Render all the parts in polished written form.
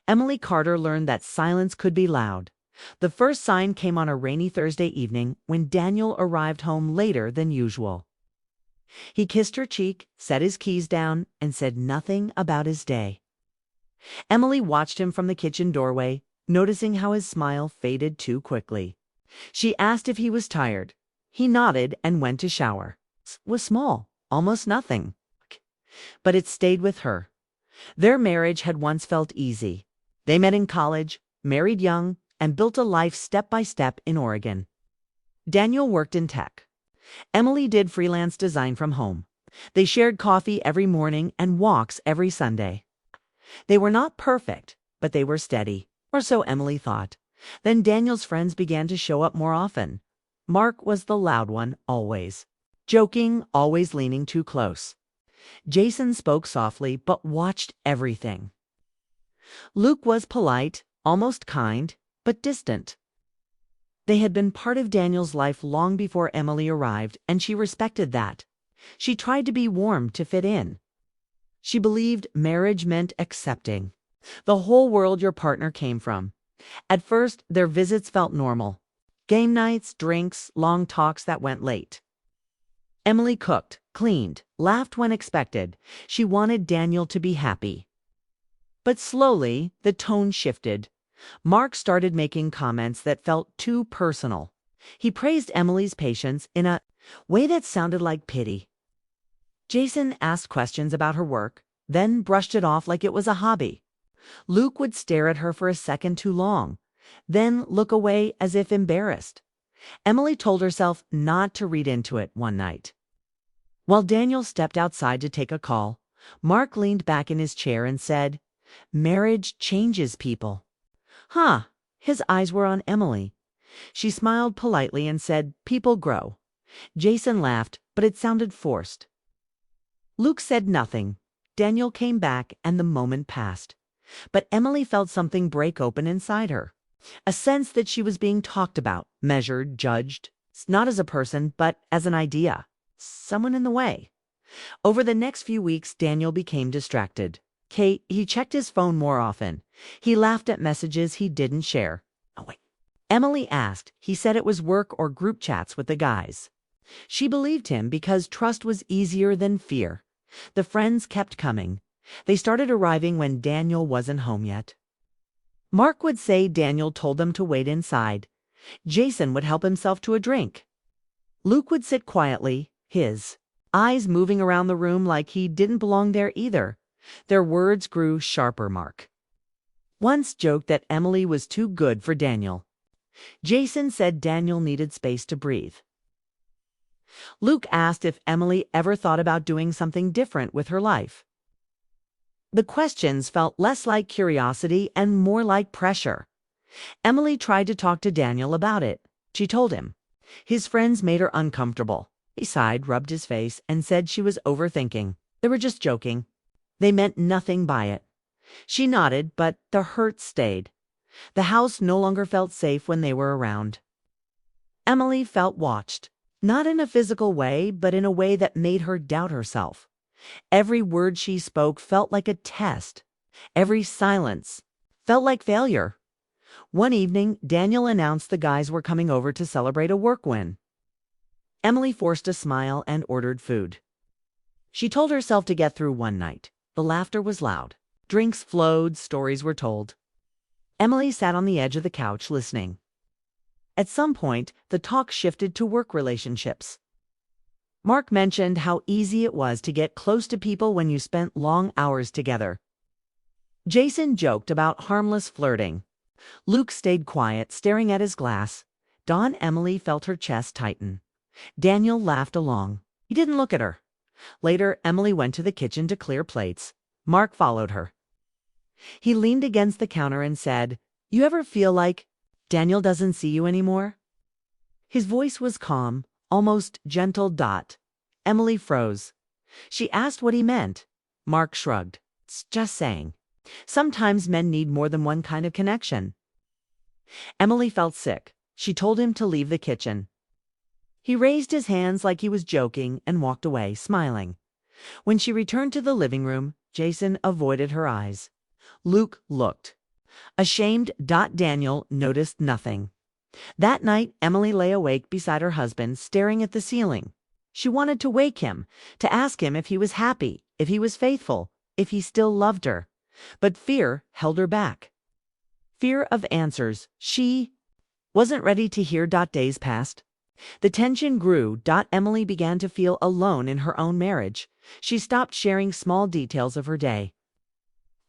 Emily Carter learned that silence could be loud. The first sign came on a rainy Thursday evening when Daniel arrived home later than usual. He kissed her cheek, set his keys down, and said nothing about his day. Emily watched him from the kitchen doorway, noticing how his smile faded too quickly. She asked if he was tired. He nodded and went to shower. It was small, almost nothing. But it stayed with her. Their marriage had once felt easy. They met in college, married young, and built a life step by step in Oregon. Daniel worked in tech. Emily did freelance design from home. They shared coffee every morning and walks every Sunday. They were not perfect, but they were steady, or so Emily thought. Then Daniel's friends began to show up more often. Mark was the loud one, always. Joking, always leaning too close. Jason spoke softly, but watched everything. Luke was polite, almost kind, but distant. They had been part of Daniel's life long before Emily arrived, and she respected that. She tried to be warm to fit in. She believed marriage meant accepting the whole world your partner came from. At first, their visits felt normal. Game nights, drinks, long talks that went late. Emily cooked, cleaned, laughed when expected. She wanted Daniel to be happy. But slowly, the tone shifted. Mark started making comments that felt too personal. He praised Emily's patience in a way that sounded like pity. Jason asked questions about her work, then brushed it off like it was a hobby. Luke would stare at her for a second too long, then look away as if embarrassed. Emily told herself not to read into it one night. While Daniel stepped outside to take a call, Mark leaned back in his chair and said, "Marriage changes people." Huh. His eyes were on Emily. She smiled politely and said, "People grow." Jason laughed, but it sounded forced. Luke said nothing. Daniel came back and the moment passed. But Emily felt something break open inside her. A sense that she was being talked about, measured, judged, not as a person, but as an idea. Someone in the way. Over the next few weeks, Daniel became distracted. He checked his phone more often. He laughed at messages he didn't share. Emily asked. He said it was work or group chats with the guys. She believed him because trust was easier than fear. The friends kept coming. They started arriving when Daniel wasn't home yet. Mark would say Daniel told them to wait inside. Jason would help himself to a drink. Luke would sit quietly, his eyes moving around the room like he didn't belong there either. Their words grew sharper. Mark once joked that Emily was too good for Daniel. Jason said Daniel needed space to breathe. Luke asked if Emily ever thought about doing something different with her life. The questions felt less like curiosity and more like pressure. Emily tried to talk to Daniel about it. She told him. His friends made her uncomfortable. He sighed, rubbed his face, and said she was overthinking. They were just joking. They meant nothing by it. She nodded, but the hurt stayed. The house no longer felt safe when they were around. Emily felt watched, not in a physical way, but in a way that made her doubt herself. Every word she spoke felt like a test. Every silence felt like failure. One evening, Daniel announced the guys were coming over to celebrate a work win. Emily forced a smile and ordered food. She told herself to get through one night. The laughter was loud. Drinks flowed, stories were told. Emily sat on the edge of the couch listening. At some point, the talk shifted to work relationships. Mark mentioned how easy it was to get close to people when you spent long hours together. Jason joked about harmless flirting. Luke stayed quiet, staring at his glass. Emily felt her chest tighten. Daniel laughed along. He didn't look at her. Later, Emily went to the kitchen to clear plates. Mark followed her. He leaned against the counter and said, "You ever feel like Daniel doesn't see you anymore?" His voice was calm, almost gentle. Emily froze. She asked what he meant. Mark shrugged. "It's just saying. Sometimes men need more than one kind of connection." Emily felt sick. She told him to leave the kitchen. He raised his hands like he was joking and walked away, smiling. When she returned to the living room, Jason avoided her eyes. Luke looked. Ashamed, Daniel noticed nothing. That night, Emily lay awake beside her husband, staring at the ceiling. She wanted to wake him, to ask him if he was happy, if he was faithful, if he still loved her. But fear held her back. Fear of answers. She wasn't ready to hear. Days passed. The tension grew. Emily began to feel alone in her own marriage. She stopped sharing small details of her day.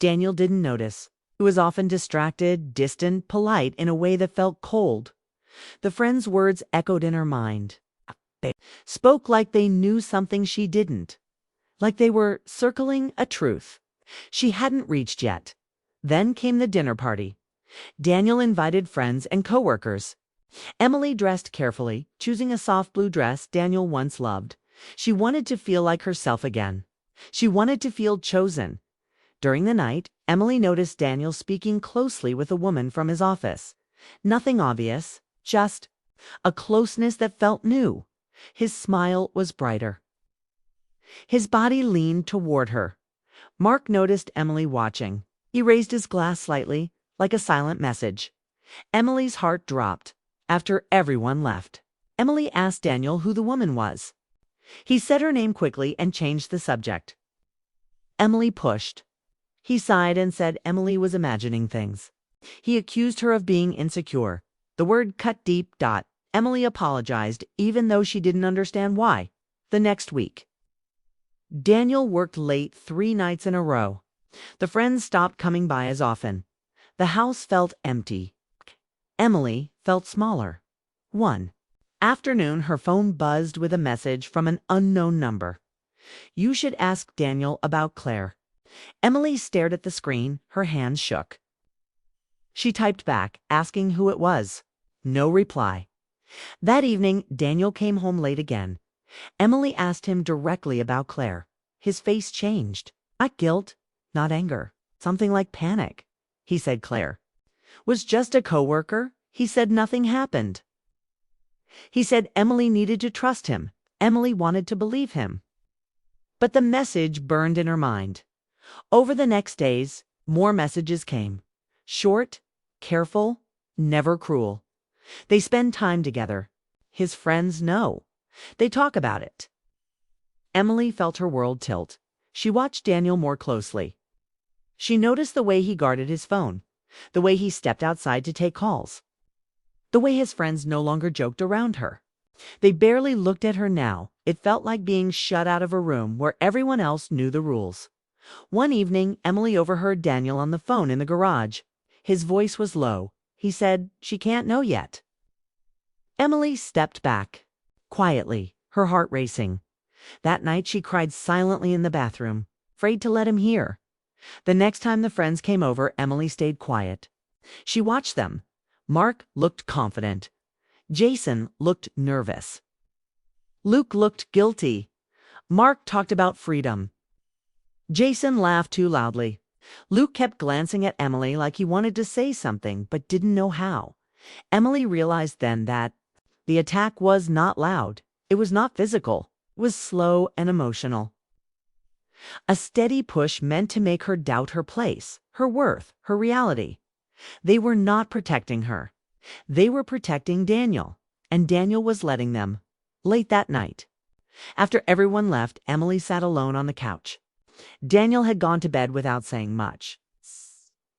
Daniel didn't notice. He was often distracted, distant, polite in a way that felt cold. The friends' words echoed in her mind. They spoke like they knew something she didn't, like they were circling a truth she hadn't reached yet. Then came the dinner party. Daniel invited friends and coworkers. Emily dressed carefully, choosing a soft blue dress Daniel once loved. She wanted to feel like herself again. She wanted to feel chosen. During the night, Emily noticed Daniel speaking closely with a woman from his office. Nothing obvious, just a closeness that felt new. His smile was brighter. His body leaned toward her. Mark noticed Emily watching. He raised his glass slightly, like a silent message. Emily's heart dropped. After everyone left, Emily asked Daniel who the woman was. He said her name quickly and changed the subject. Emily pushed. He sighed and said Emily was imagining things. He accused her of being insecure. The word cut deep. Emily apologized, even though she didn't understand why. The next week, Daniel worked late 3 nights in a row. The friends stopped coming by as often. The house felt empty. Emily felt smaller. One afternoon, her phone buzzed with a message from an unknown number. You should ask Daniel about Claire. Emily stared at the screen, her hands shook. She typed back, asking who it was. No reply. That evening, Daniel came home late again. Emily asked him directly about Claire. His face changed. Not guilt, not anger, something like panic. He said Claire was just a coworker. He said nothing happened. He said Emily needed to trust him. Emily wanted to believe him. But the message burned in her mind. Over the next days, more messages came. Short, careful, never cruel. They spend time together. His friends know. They talk about it. Emily felt her world tilt. She watched Daniel more closely. She noticed the way he guarded his phone, the way he stepped outside to take calls, the way his friends no longer joked around her. They barely looked at her now. It felt like being shut out of a room where everyone else knew the rules. One evening, Emily overheard Daniel on the phone in the garage. His voice was low. He said, "She can't know yet." Emily stepped back, quietly, her heart racing. That night she cried silently in the bathroom, afraid to let him hear. The next time the friends came over, Emily stayed quiet. She watched them. Mark looked confident. Jason looked nervous. Luke looked guilty. Mark talked about freedom. Jason laughed too loudly. Luke kept glancing at Emily like he wanted to say something but didn't know how. Emily realized then that the attack was not loud. It was not physical. It was slow and emotional. A steady push meant to make her doubt her place, her worth, her reality. They were not protecting her. They were protecting Daniel, and Daniel was letting them. Late that night, after everyone left, Emily sat alone on the couch. Daniel had gone to bed without saying much.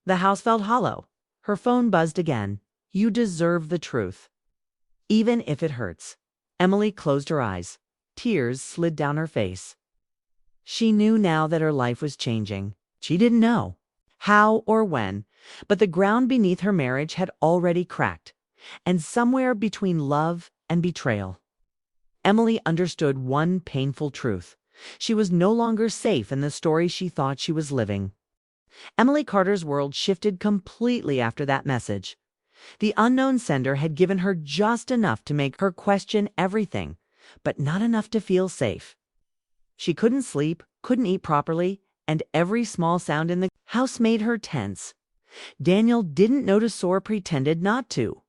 The house felt hollow. Her phone buzzed again. You deserve the truth, even if it hurts. Emily closed her eyes. Tears slid down her face. She knew now that her life was changing. She didn't know how or when, but the ground beneath her marriage had already cracked, and somewhere between love and betrayal, Emily understood one painful truth. She was no longer safe in the story she thought she was living. Emily Carter's world shifted completely after that message. The unknown sender had given her just enough to make her question everything, but not enough to feel safe. She couldn't sleep, couldn't eat properly, and every small sound in the house made her tense. Daniel didn't notice or pretended not to.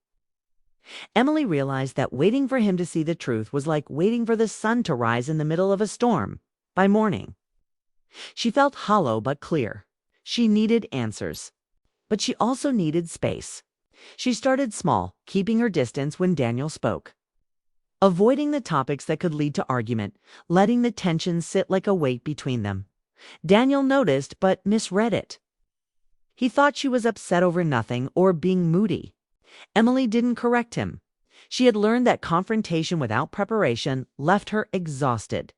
Emily realized that waiting for him to see the truth was like waiting for the sun to rise in the middle of a storm. By morning, she felt hollow but clear. She needed answers. but she also needed space. She started small, keeping her distance when Daniel spoke, avoiding the topics that could lead to argument, letting the tension sit like a weight between them. Daniel noticed but misread it. He thought she was upset over nothing or being moody. Emily didn't correct him. She had learned that confrontation without preparation left her exhausted.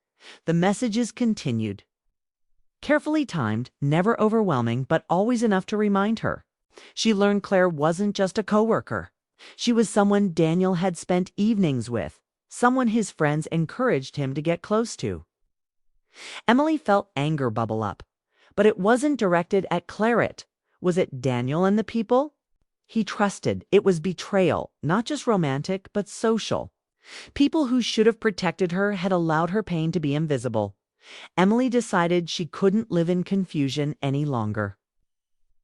The messages continued. Carefully timed, never overwhelming, but always enough to remind her. She learned Claire wasn't just a coworker. She was someone Daniel had spent evenings with, someone his friends encouraged him to get close to. Emily felt anger bubble up, but it wasn't directed at Claire. Was it Daniel and the people he trusted? It was betrayal, not just romantic, but social. People who should have protected her had allowed her pain to be invisible. Emily decided she couldn't live in confusion any longer.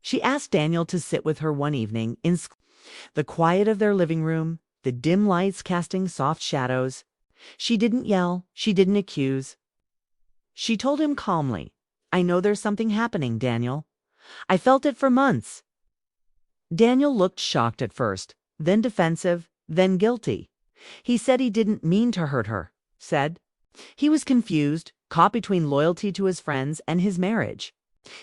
She asked Daniel to sit with her one evening in the quiet of their living room, the dim lights casting soft shadows. She didn't yell, she didn't accuse. She told him calmly, "I know there's something happening, Daniel. I felt it for months." Daniel looked shocked at first, then defensive, then guilty. He said he didn't mean to hurt her, said he was confused, caught between loyalty to his friends and his marriage.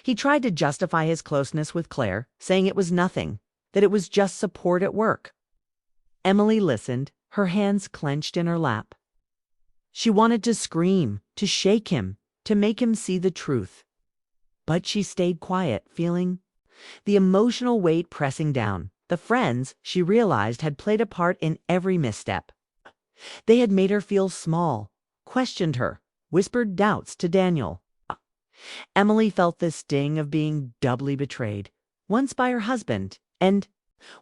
He tried to justify his closeness with Claire, saying it was nothing, that it was just support at work. Emily listened, her hands clenched in her lap. She wanted to scream, to shake him, to make him see the truth. But she stayed quiet, feeling the emotional weight pressing down. The friends, she realized, had played a part in every misstep. They had made her feel small, questioned her, whispered doubts to Daniel. Emily felt the sting of being doubly betrayed, once by her husband, and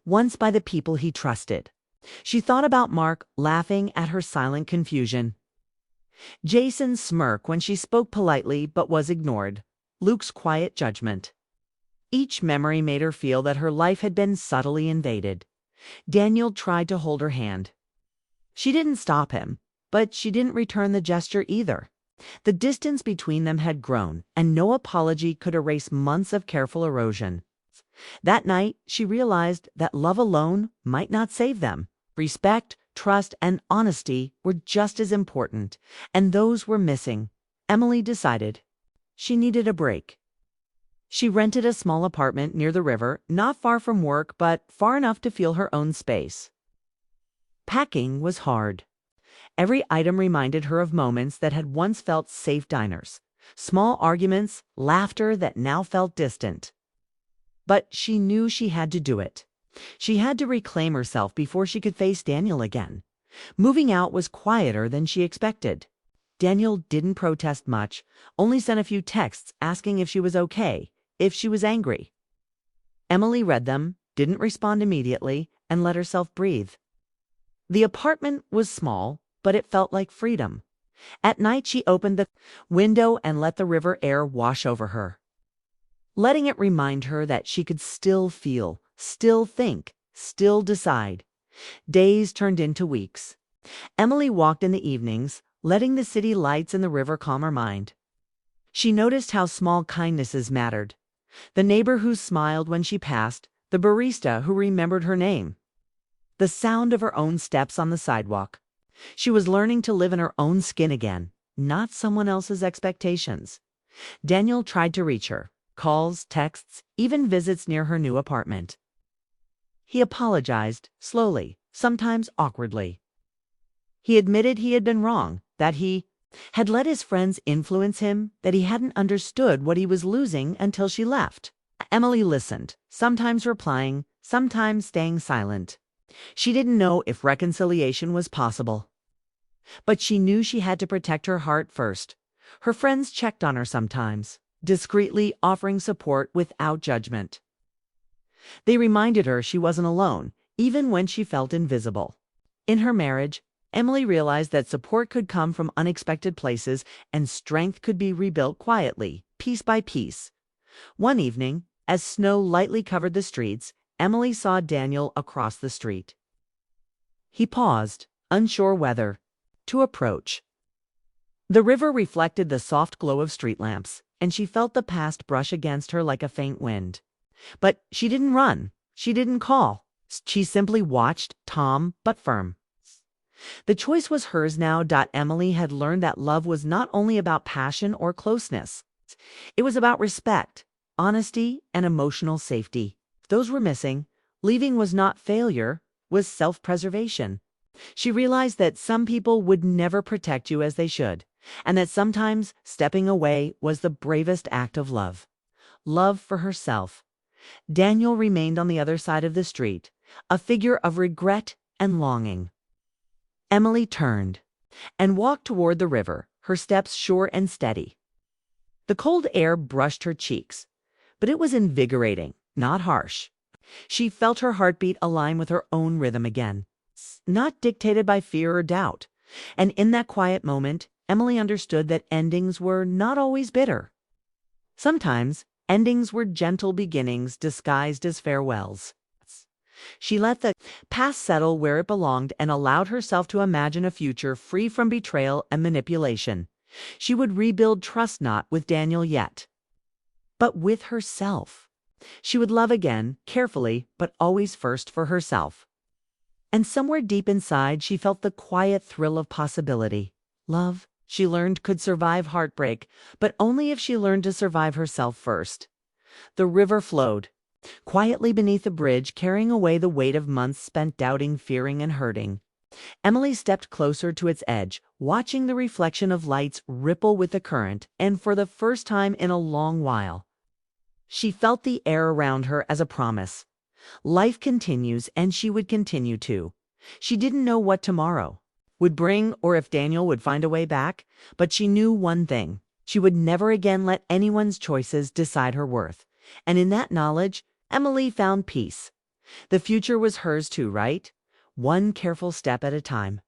once by the people he trusted. She thought about Mark laughing at her silent confusion, Jason's smirk when she spoke politely but was ignored, Luke's quiet judgment. Each memory made her feel that her life had been subtly invaded. Daniel tried to hold her hand. She didn't stop him, but she didn't return the gesture either. The distance between them had grown, and no apology could erase months of careful erosion. That night, she realized that love alone might not save them. Respect, trust, and honesty were just as important, and those were missing. Emily decided she needed a break. She rented a small apartment near the river, not far from work, but far enough to feel her own space. Packing was hard. Every item reminded her of moments that had once felt safe diners, small arguments, laughter that now felt distant. But she knew she had to do it. She had to reclaim herself before she could face Daniel again. Moving out was quieter than she expected. Daniel didn't protest much, only sent a few texts asking if she was okay, if she was angry. Emily read them, didn't respond immediately, and let herself breathe. The apartment was small, but it felt like freedom. At night, she opened the window and let the river air wash over her, letting it remind her that she could still feel, still think, still decide. Days turned into weeks. Emily walked in the evenings, letting the city lights and the river calm her mind. She noticed how small kindnesses mattered. The neighbor who smiled when she passed, the barista who remembered her name, the sound of her own steps on the sidewalk. She was learning to live in her own skin again, not someone else's expectations. Daniel tried to reach her, calls, texts, even visits near her new apartment. He apologized, slowly, sometimes awkwardly. He admitted he had been wrong, that he had let his friends influence him, that he hadn't understood what he was losing until she left. Emily listened, sometimes replying, sometimes staying silent. She didn't know if reconciliation was possible. But she knew she had to protect her heart first. Her friends checked on her sometimes, discreetly offering support without judgment. They reminded her she wasn't alone, even when she felt invisible. In her marriage, Emily realized that support could come from unexpected places and strength could be rebuilt quietly, piece by piece. One evening, as snow lightly covered the streets, Emily saw Daniel across the street. He paused, unsure whether to approach. The river reflected the soft glow of street lamps, and she felt the past brush against her like a faint wind. But she didn't run. She didn't call. She simply watched, calm but firm. The choice was hers now. Emily had learned that love was not only about passion or closeness. It was about respect, honesty, and emotional safety. Those were missing. Leaving was not failure, was self-preservation. She realized that some people would never protect you as they should, and that sometimes stepping away was the bravest act of love. Love for herself. Daniel remained on the other side of the street, a figure of regret and longing. Emily turned and walked toward the river, her steps sure and steady. The cold air brushed her cheeks, but it was invigorating, not harsh. She felt her heartbeat align with her own rhythm again, not dictated by fear or doubt. And in that quiet moment, Emily understood that endings were not always bitter. Sometimes, endings were gentle beginnings disguised as farewells. She let the past settle where it belonged and allowed herself to imagine a future free from betrayal and manipulation. She would rebuild trust not with Daniel yet, but with herself. She would love again, carefully, but always first for herself. And somewhere deep inside, she felt the quiet thrill of possibility. Love, she learned, could survive heartbreak, but only if she learned to survive herself first. The river flowed quietly beneath the bridge, carrying away the weight of months spent doubting, fearing, and hurting. Emily stepped closer to its edge, watching the reflection of lights ripple with the current, and for the first time in a long while, she felt the air around her as a promise. Life continues, and she would continue to. She didn't know what tomorrow would bring or if Daniel would find a way back, but she knew one thing. She would never again let anyone's choices decide her worth. And in that knowledge, Emily found peace. The future was hers too, right? One careful step at a time.